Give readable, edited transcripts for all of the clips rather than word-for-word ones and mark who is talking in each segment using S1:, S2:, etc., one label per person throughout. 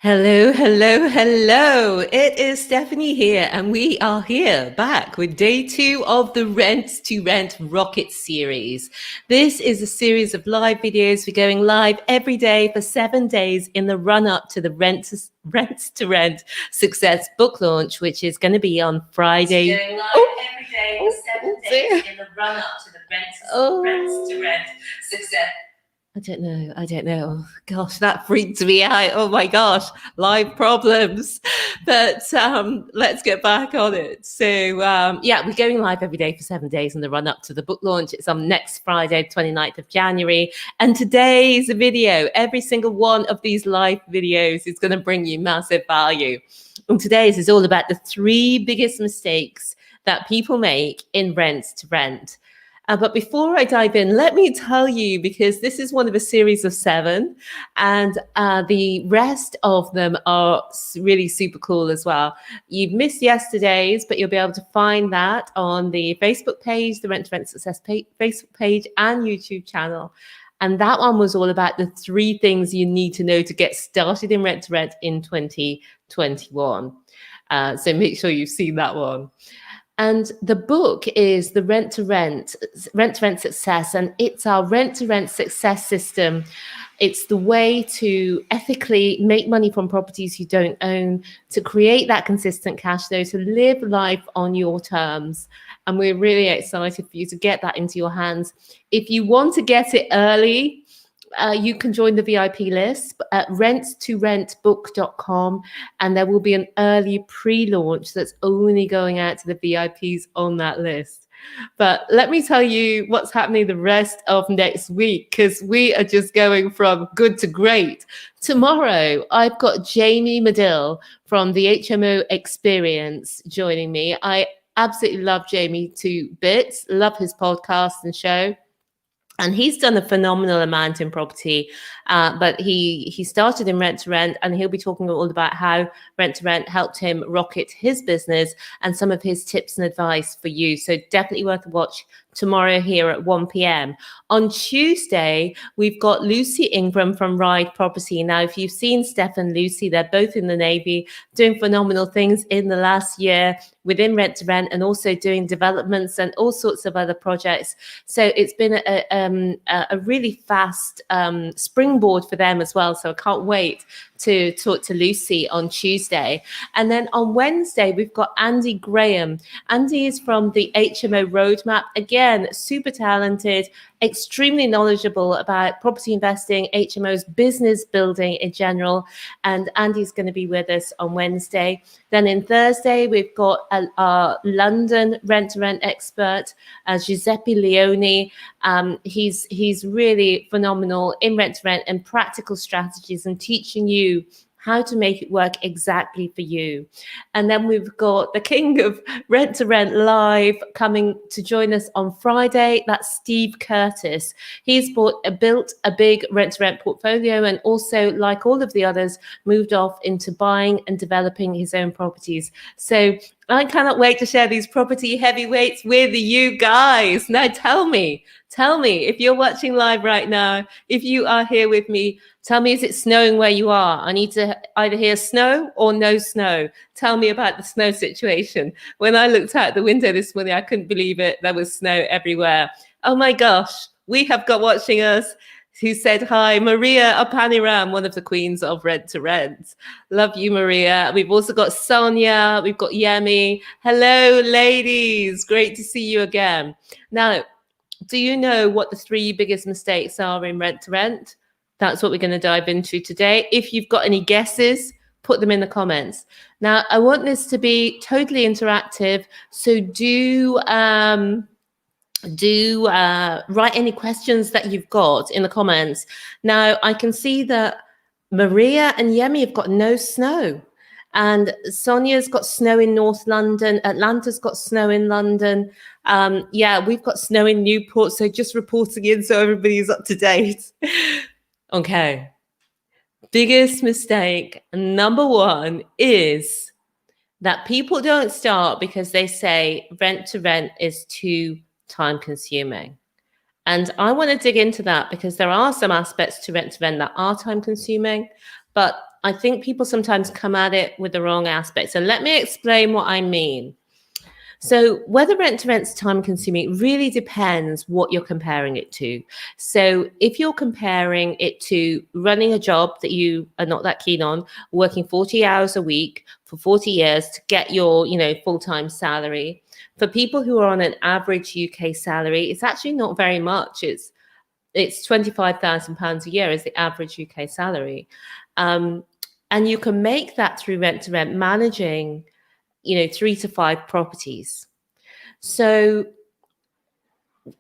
S1: Hello, hello, hello. It is Stephanie here, and we are here back with day 2 of the Rent to Rent Rocket series. This is a series of live videos. We're going live every day for 7 days in the run up to the Rent to Rent Success book launch, which is going to be on Friday.
S2: We're going live every day for 7 days in the run up to the Rent to Rent Success.
S1: I don't know. Gosh, that freaked me out. Oh my gosh, live problems. But let's get back on it. So yeah, we're going live every day for 7 days in the run up to the book launch. It's on next Friday, 29th of January. And today's video, every single one of these live videos is going to bring you massive value. And today's is all about the 3 biggest mistakes that people make in rent to rent. But before I dive in, let me tell you, because this is one of a series of 7, and the rest of them are really super cool as well. You've missed yesterday's, but you'll be able to find that on the Facebook page, the Rent to Rent Success Facebook page and YouTube channel. And that one was all about the 3 things you need to know to get started in rent to rent in 2021. So make sure you've seen that one. And the book is the Rent to Rent Success, and it's our rent to rent success system. It's the way to ethically make money from properties you don't own, to create that consistent cash flow, to live life on your terms. And we're really excited for you to get that into your hands. If you want to get it early, you can join the VIP list at renttorentbook.com, and there will be an early pre-launch that's only going out to the VIPs on that list. But let me tell you what's happening the rest of next week, because we are just going from good to great. Tomorrow, I've got Jamie Medill from the HMO Experience joining me. I absolutely love Jamie to bits, love his podcast and show. And he's done a phenomenal amount in property, but he started in rent to rent, and he'll be talking all about how rent to rent helped him rocket his business and some of his tips and advice for you. So definitely worth a watch tomorrow here at 1 p.m. On Tuesday, we've got Lucy Ingram from Ride Property. Now, if you've seen Steph and Lucy, they're both in the Navy, doing phenomenal things in the last year within rent to rent, and also doing developments and all sorts of other projects. So it's been a really fast springboard for them as well. So I can't wait to talk to Lucy on Tuesday. And then on Wednesday, we've got Andy Graham. Andy is from the HMO Roadmap. Again, super talented, extremely knowledgeable about property investing, HMOs, business building in general. And Andy's going to be with us on Wednesday. Then in Thursday, we've got our London rent-to-rent expert, Giuseppe Leone. He's really phenomenal in rent-to-rent and practical strategies and teaching you how to make it work exactly for you. And then we've got the king of rent to rent live coming to join us on Friday. That's Steve Curtis. He's built a big rent to rent portfolio, and also, like all of the others, moved off into buying and developing his own properties. So I cannot wait to share these property heavyweights with you guys. Now tell me if you're watching live right now, if you are here with me, tell me, is it snowing where you are? I need to either hear snow or no snow. Tell me about the snow situation. When I looked out the window this morning, I couldn't believe it. There was snow everywhere. Oh my gosh, we have got watching us who said hi, Maria Apaniram, one of the queens of Rent to Rent. Love you, Maria. We've also got Sonia, we've got Yemi. Hello, ladies. Great to see you again. Now, do you know what the 3 biggest mistakes are in rent to rent? That's what we're going to dive into today. If you've got any guesses, put them in the comments. Now, I want this to be totally interactive, so do write any questions that you've got in the comments. Now, I can see that Maria and Yemi have got no snow, and Sonia's got snow in North London. Atlanta's got snow in London. Yeah, we've got snow in Newport, so just reporting in so everybody's up to date. Okay. Biggest mistake, number 1, is that people don't start because they say rent to rent is too time consuming. And I want to dig into that, because there are some aspects to rent that are time consuming, but I think people sometimes come at it with the wrong aspect. So let me explain what I mean. So whether rent to rent's time consuming really depends what you're comparing it to. So if you're comparing it to running a job that you are not that keen on, working 40 hours a week for 40 years to get your, full-time salary, for people who are on an average UK salary, it's actually not very much. It's £25,000 a year is the average UK salary. And you can make that through rent to rent, managing 3 to 5 properties. So,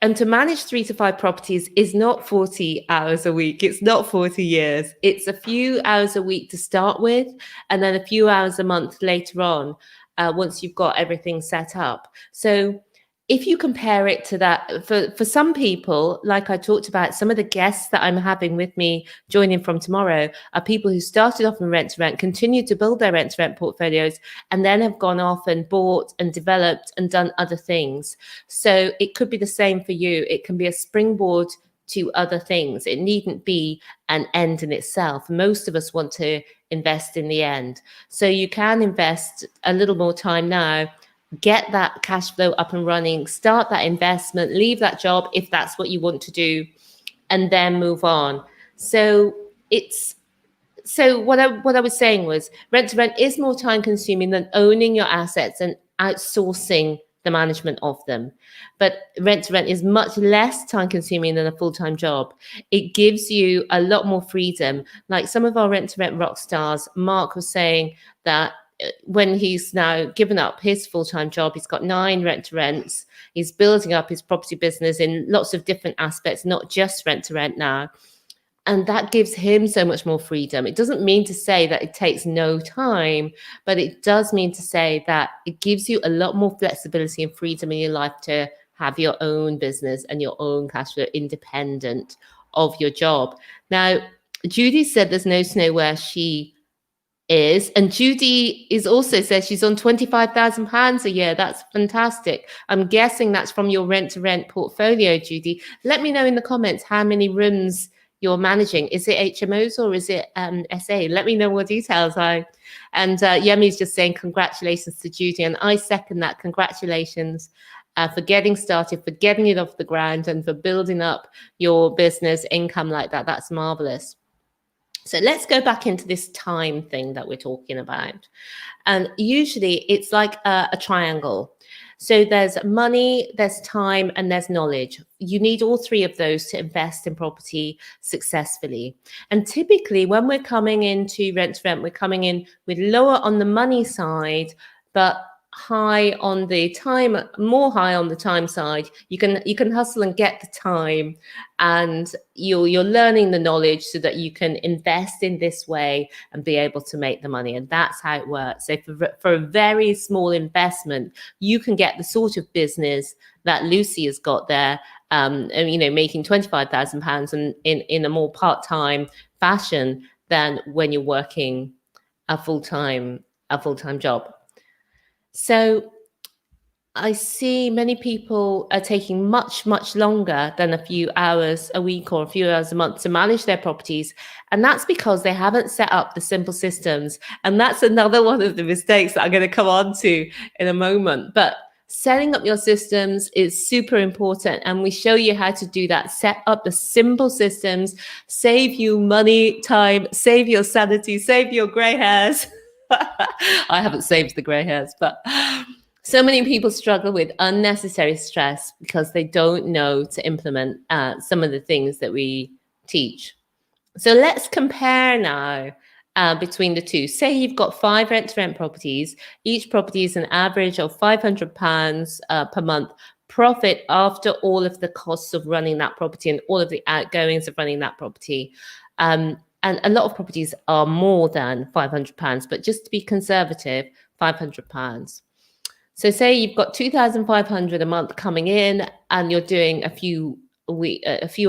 S1: and to manage 3 to 5 properties is not 40 hours a week. It's not 40 years. It's a few hours a week to start with, and then a few hours a month later on, once you've got everything set up. So if you compare it to that, for some people, like I talked about, some of the guests that I'm having with me joining from tomorrow are people who started off in rent to rent, continued to build their rent to rent portfolios, and then have gone off and bought and developed and done other things. So it could be the same for you. It can be a springboard to other things. It needn't be an end in itself. Most of us want to invest in the end. So you can invest a little more time now, get that cash flow up and running, start that investment, leave that job if that's what you want to do, and then move on. So what I was saying was rent to rent is more time consuming than owning your assets and outsourcing the management of them. But rent to rent is much less time consuming than a full-time job. It gives you a lot more freedom. Like some of our rent to rent rock stars, Mark was saying that when he's now given up his full-time job, he's got 9 rent-to-rents. He's building up his property business in lots of different aspects, not just rent-to-rent now. And that gives him so much more freedom. It doesn't mean to say that it takes no time, but it does mean to say that it gives you a lot more flexibility and freedom in your life to have your own business and your own cash flow independent of your job. Now, Judy said there's no snow where she is, and Judy is also says she's on £25,000 a year. That's fantastic. I'm guessing that's from your rent to rent portfolio, Judy. Let me know in the comments how many rooms you're managing. Is it HMOs or is it SA? Let me know more details. And Yemi's just saying congratulations to Judy, and I second that. Congratulations for getting started, for getting it off the ground, and for building up your business income like that. That's marvelous. So let's go back into this time thing that we're talking about. And usually it's like a triangle. So there's money, there's time, and there's knowledge. You need all 3 of those to invest in property successfully. And typically when we're coming into rent to rent, we're coming in with lower on the money side, but high on the time, more high on the time side. You can hustle and get the time, and you're learning the knowledge so that you can invest in this way and be able to make the money. And that's how it works. So for a very small investment, you can get the sort of business that Lucy has got there, making £25,000 and in a more part-time fashion than when you're working a full-time job. So I see many people are taking much, much longer than a few hours a week or a few hours a month to manage their properties. And that's because they haven't set up the simple systems. And that's another one of the mistakes that I'm going to come on to in a moment. But setting up your systems is super important. And we show you how to do that. Set up the simple systems, save you money, time, save your sanity, save your gray hairs. I haven't saved the gray hairs, but so many people struggle with unnecessary stress because they don't know to implement some of the things that we teach. So let's compare now between the two. Say you've got 5 rent-to-rent properties. Each property is an average of £500 per month profit after all of the costs of running that property and all of the outgoings of running that property. And a lot of properties are more than £500, but just to be conservative, £500. So say you've got 2,500 a month coming in, and you're doing a few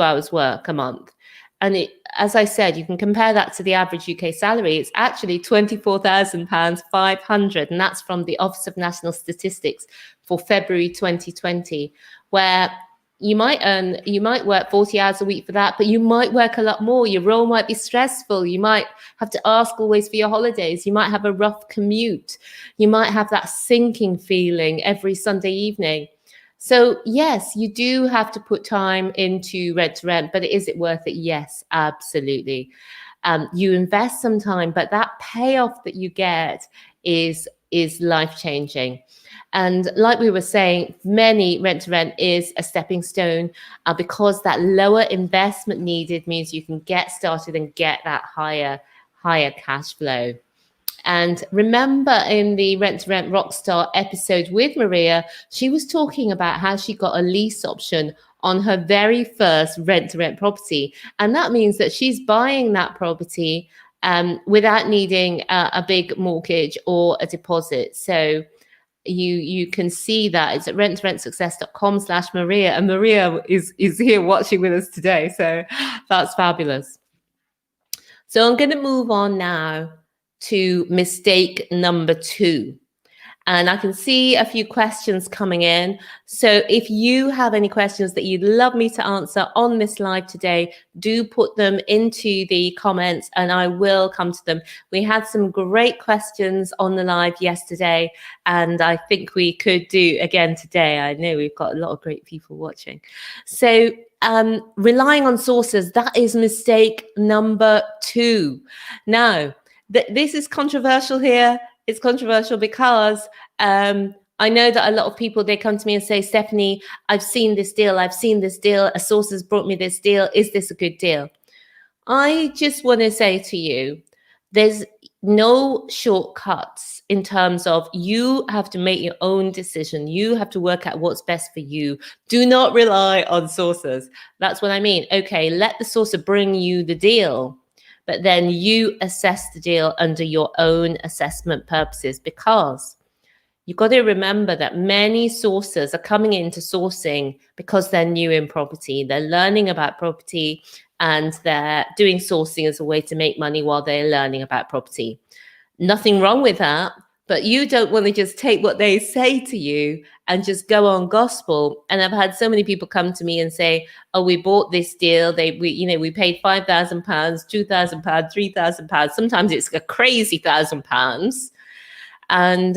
S1: hours work a month. And as I said, you can compare that to the average UK salary. It's actually £24,500, and that's from the Office of National Statistics for February 2020, where you might work 40 hours a week for that, but you might work a lot more. Your role might be stressful. You might have to ask always for your holidays. You might have a rough commute. You might have that sinking feeling every Sunday evening. So yes, you do have to put time into rent to rent, but is it worth it? Yes, absolutely. You invest some time, but that payoff that you get is life-changing. And like we were saying, many rent to rent is a stepping stone because that lower investment needed means you can get started and get that higher cash flow. And remember in the Rent to Rent Rockstar episode with Maria, she was talking about how she got a lease option on her very first rent to rent property. And that means that she's buying that property without needing a big mortgage or a deposit. So you can see that it's at renttorentsuccess.com/Maria, and Maria is here watching with us today. So that's fabulous. So I'm going to move on now to mistake number 2. And I can see a few questions coming in. So if you have any questions that you'd love me to answer on this live today, do put them into the comments and I will come to them. We had some great questions on the live yesterday, and I think we could do again today. I know we've got a lot of great people watching. So relying on sources, that is mistake number 2. Now, this is controversial here. It's controversial because I know that a lot of people, they come to me and say, Stephanie, I've seen this deal. A source has brought me this deal. Is this a good deal? I just want to say to you, there's no shortcuts in terms of you have to make your own decision. You have to work out what's best for you. Do not rely on sources. That's what I mean. Okay, let the sourcer bring you the deal, but then you assess the deal under your own assessment purposes, because you've got to remember that many sources are coming into sourcing because they're new in property. They're learning about property and they're doing sourcing as a way to make money while they're learning about property. Nothing wrong with that, but you don't want to just take what they say to you and just go on gospel. And I've had so many people come to me and say, oh, we bought this deal. We paid £5,000, £2,000, £3,000. Sometimes it's a crazy £1,000. And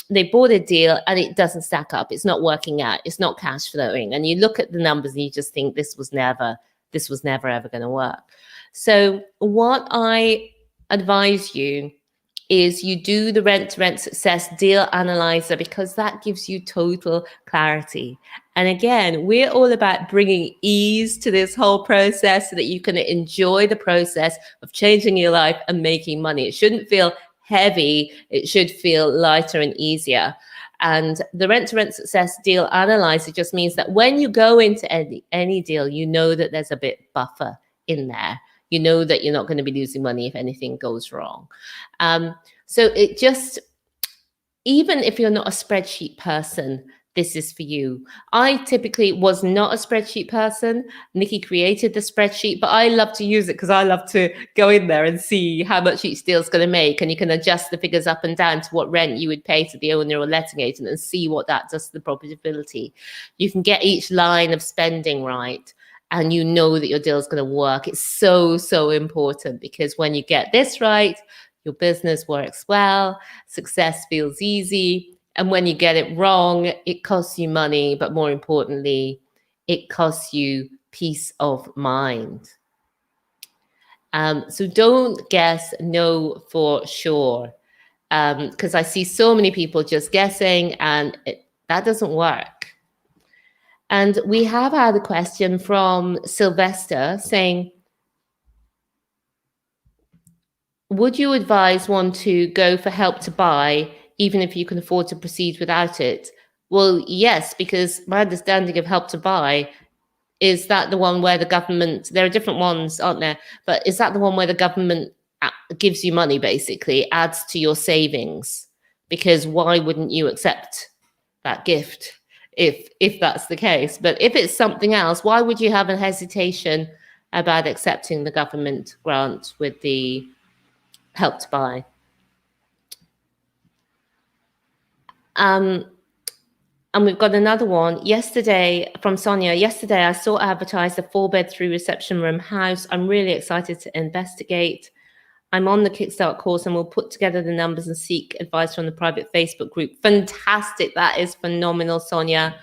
S1: they bought a deal and it doesn't stack up. It's not working out. It's not cash flowing. And you look at the numbers and you just think this was never ever going to work. So what I advise you is you do the rent to rent success deal analyzer, because that gives you total clarity. And again, we're all about bringing ease to this whole process so that you can enjoy the process of changing your life and making money. It shouldn't feel heavy. It should feel lighter and easier. And the rent to rent success deal analyzer just means that when you go into any deal, you know that there's a bit buffer in there. You know that you're not going to be losing money if anything goes wrong. So it just, even if you're not a spreadsheet person, this is for you. I typically was not a spreadsheet person. Nikki created the spreadsheet, but I love to use it because I love to go in there and see how much each deal is going to make. And you can adjust the figures up and down to what rent you would pay to the owner or letting agent and see what that does to the profitability. You can get each line of spending right, and you know that your deal is going to work. It's so, so important, because when you get this right, your business works well, success feels easy. And when you get it wrong, it costs you money, but more importantly, it costs you peace of mind. So don't guess no for sure, because I see so many people just guessing, and that doesn't work. And we have had a question from Sylvester saying, would you advise one to go for help to buy, even if you can afford to proceed without it? Well, yes, because my understanding of help to buy is that the one where the government, there are different ones, aren't there? But is that the one where the government gives you money, basically, adds to your savings? Because why wouldn't you accept that gift if that's the case? But if it's something else, why would you have a hesitation about accepting the government grant with the help to buy? And we've got another one yesterday from Sonia. Yesterday, I saw advertised a 4-bed 3-reception room house. I'm really excited to investigate. I'm on the Kickstart course and we'll put together the numbers and seek advice from the private Facebook group. Fantastic. That is phenomenal, Sonia.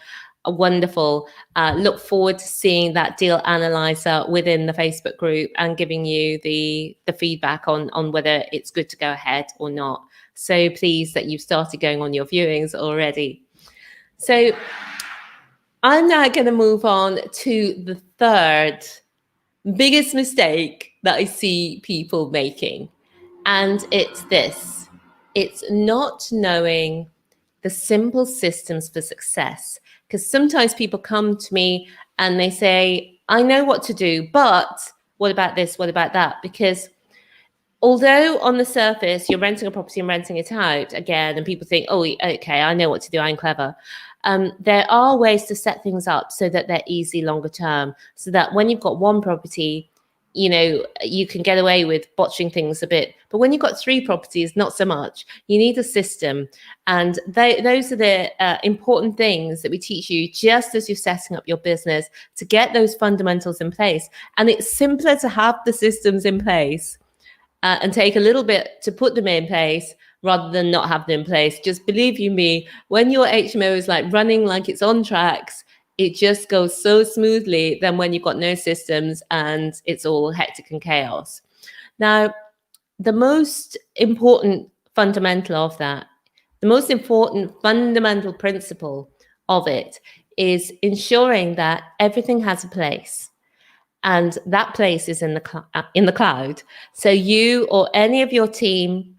S1: Wonderful. Look forward to seeing that deal analyzer within the Facebook group and giving you the feedback on whether it's good to go ahead or not. So pleased that you've started going on your viewings already. So I'm now going to move on to the third biggest mistake that I see people making. And it's this. It's not knowing the simple systems for success. Because sometimes people come to me and they say, I know what to do, but what about this? What about that? Because although on the surface, you're renting a property and renting it out again, and people think, oh, okay, I know what to do. I'm clever. There are ways to set things up so that they're easy longer term, so that when you've got one property, you know, you can get away with botching things a bit. But when you've got 3 properties, not so much. You need a system. And those are the important things that we teach you just as you're setting up your business to get those fundamentals in place. And it's simpler to have the systems in place and take a little bit to put them in place rather than not have them in place. Just believe you me, when your HMO is like running like it's on tracks, it just goes so smoothly than when you've got no systems and it's all hectic and chaos. Now, the most important fundamental of that, the most important fundamental principle of it is ensuring that everything has a place. And that place is in the cloud. So you or any of your team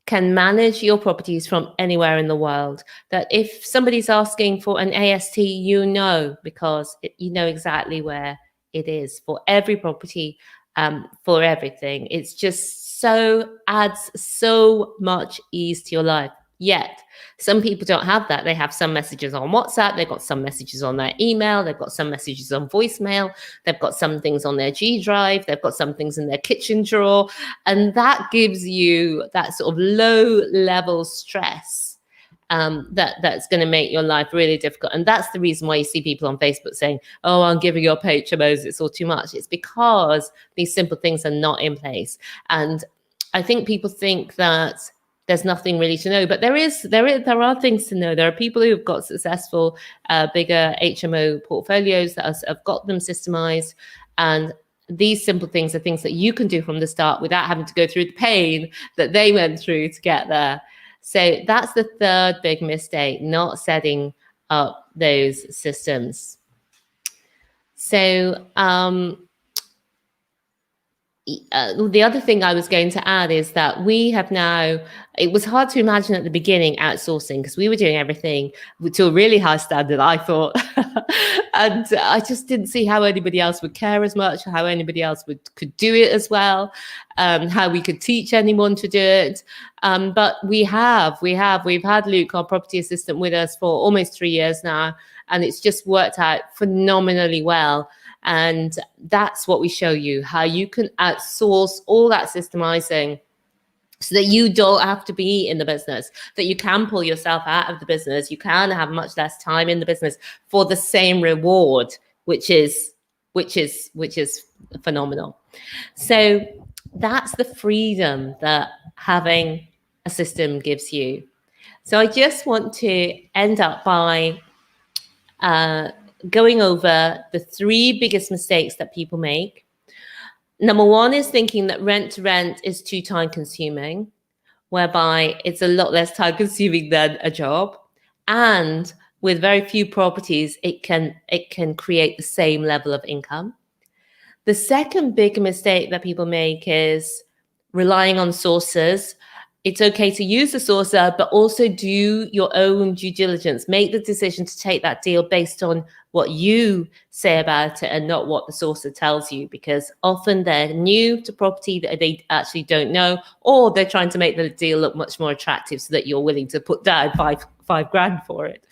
S1: can manage your properties from anywhere in the world. That if somebody's asking for an AST, you know, because you know exactly where it is for every property, for everything. It's just adds so much ease to your life. Yet some people don't have that. They have some messages on WhatsApp, they've got some messages on their email, they've got some messages on voicemail, they've got some things on their G drive, they've got some things in their kitchen drawer, and that gives you that sort of low level stress that's going to make your life really difficult. And that's the reason why you see people on Facebook saying, oh, I'm giving up HMOs, it's all too much. It's because these simple things are not in place. And I think people think that there's nothing really to know, but there are things to know. There are people who've got successful, bigger HMO portfolios that have got them systemized, and these simple things are things that you can do from the start without having to go through the pain that they went through to get there. So that's the third big mistake, not setting up those systems. So the other thing I was going to add is that we have now, it was hard to imagine at the beginning outsourcing because we were doing everything to a really high standard, I thought. And I just didn't see how anybody else would care as much, how anybody else could do it as well, how we could teach anyone to do it. But we've had Luke, our property assistant, with us for almost 3 years now, and it's just worked out phenomenally well. And that's what we show you, how you can outsource all that systemizing so that you don't have to be in the business, that you can pull yourself out of the business. You can have much less time in the business for the same reward, which is phenomenal. So that's the freedom that having a system gives you. So I just want to end up by going over the 3 biggest mistakes that people make. Number 1 is thinking that rent to rent is too time consuming, whereby it's a lot less time consuming than a job. And with very few properties, it can create the same level of income. The second big mistake that people make is relying on sources. It's okay to use the sourcer, but also do your own due diligence. Make the decision to take that deal based on what you say about it and not what the sourcer tells you, because often they're new to property that they actually don't know, or they're trying to make the deal look much more attractive so that you're willing to put down five grand for it.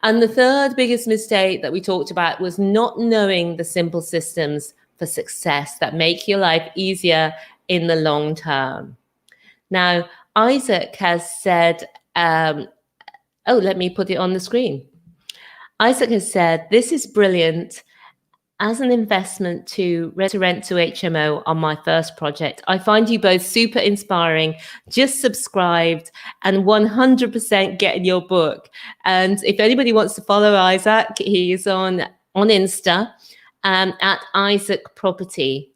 S1: And the third biggest mistake that we talked about was not knowing the simple systems for success that make your life easier in the long term. Now, Isaac has said Oh, let me put it on the screen. Isaac has said, this is brilliant. As an investment to rent to HMO on my first project, I find you both super inspiring, just subscribed and 100% getting your book. And if anybody wants to follow Isaac, he is on Insta at Isaac Property.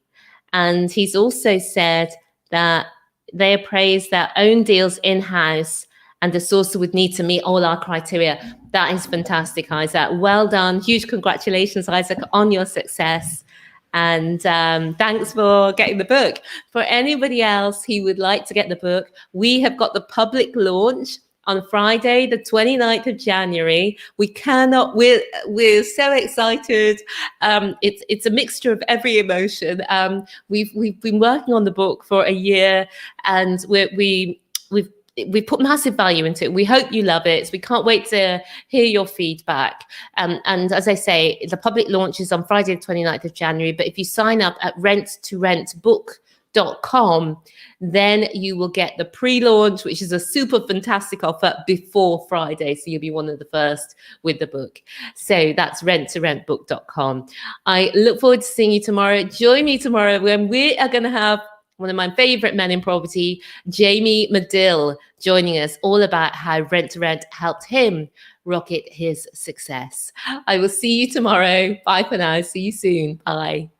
S1: And he's also said that they appraise their own deals in-house and the sourcer would need to meet all our criteria. That is fantastic, Isaac. Well done. Huge congratulations, Isaac, on your success. And thanks for getting the book. For anybody else who would like to get the book, we have got the public launch on Friday, the 29th of January. We're so excited. It's a mixture of every emotion. We've been working on the book for a year, and we've put massive value into it. We hope you love it. So we can't wait to hear your feedback. And as I say, the public launch is on Friday, the 29th of January. But if you sign up at renttorentbook.com, then you will get the pre-launch, which is a super fantastic offer before Friday. So you'll be one of the first with the book. So that's renttorentbook.com. I look forward to seeing you tomorrow. Join me tomorrow when we are going to have one of my favorite men in property, Jamie Medill, joining us all about how Rent to Rent helped him rocket his success. I will see you tomorrow. Bye for now. See you soon. Bye.